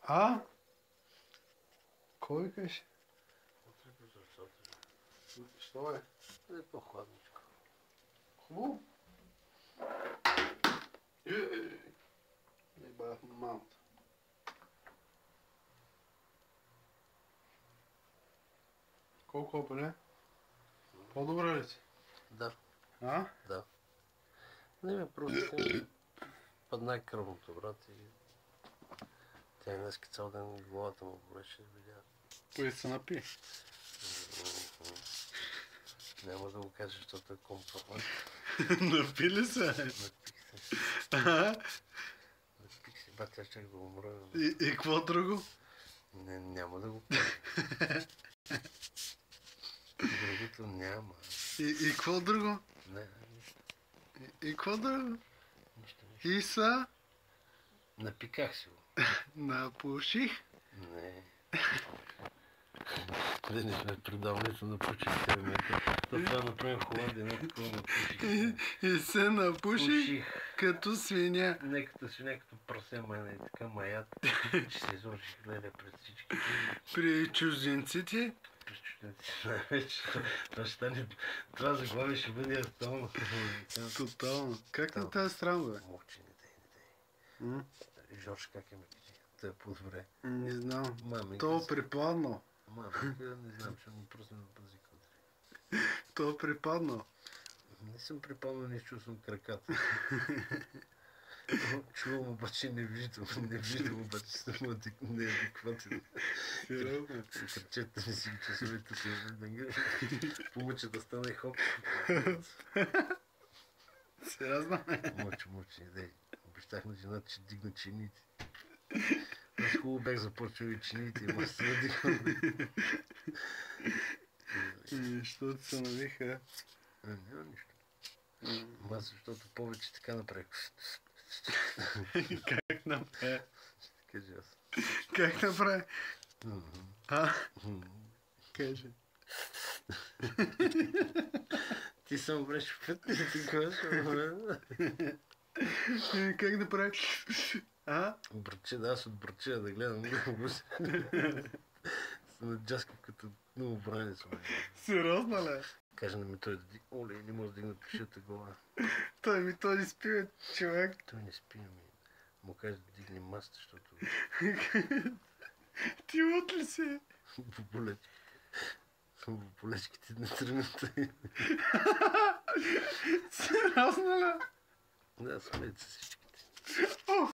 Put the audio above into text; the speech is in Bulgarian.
А? Кой викаш? Що е? Да е по-хладничко. Хубаво? Не бах мамата. Колко бе? По-добре ли си? Да. А? Да. Не ме просто падна кръвното, брат, и тя днеска цял ден главата му болеше, видя. Кой се напи? Няма да го кажа, защото е компромат. Напи ли се? Напих се. Ага. Напих се, ба, тя ще го умра. И какво друго? Не, няма да го кажа. Другото няма. И какво друго? Не, нищо. И какво друго? Нищо. И са? Напиках си го. Напуших? Не. Да не сме предаването на пушите. Това направим в Холандия, не такова напуших. И се напуших като свиня. Не като свиня, като прасе, и така маят, че се изложих гледа пред всички. При чужденците? През чужденците най-вече. Това заглавие ще бъде тотално. Тотално. Как на тази страна, бе? Мовче, не дей. Жорж, как е ме кажи? Той е по-добре. Не знам. Мами, То припаднал. Мами, не знам, че ми просто на пази кодри. То припаднал. Не съм припаднал, не чувствам краката. Чувам, обаче не виждам. Не виждам, обаче съм неадекватен. Сериозно? Кръчета ми си ги часове тук. Помъча да стане хоп. Сериозно? Мълчи, не. Обещах на жената, че дигна чините. Аз хубаво бях започнал и чините, ама се надигнал. Що ти се навиха? Няма нищо. Аз защото повече така направих. Как направи? Ще кажа аз. Как направи? А? Кажи. Ти само беше път, не ти кажа. Как направи? А? Бърче, да, аз от бърче да гледам. Съм наджаскав като много бранец. Сериозно ли? Каже на ми той да дигна. Оле, не може да дигна пишата глава. Той не спи, човек. Той не спи, му каже да дигне маста, защото... Ти луд ли си? По полечките не тръгнат. Сериозно ли? Да, смеят се всичките.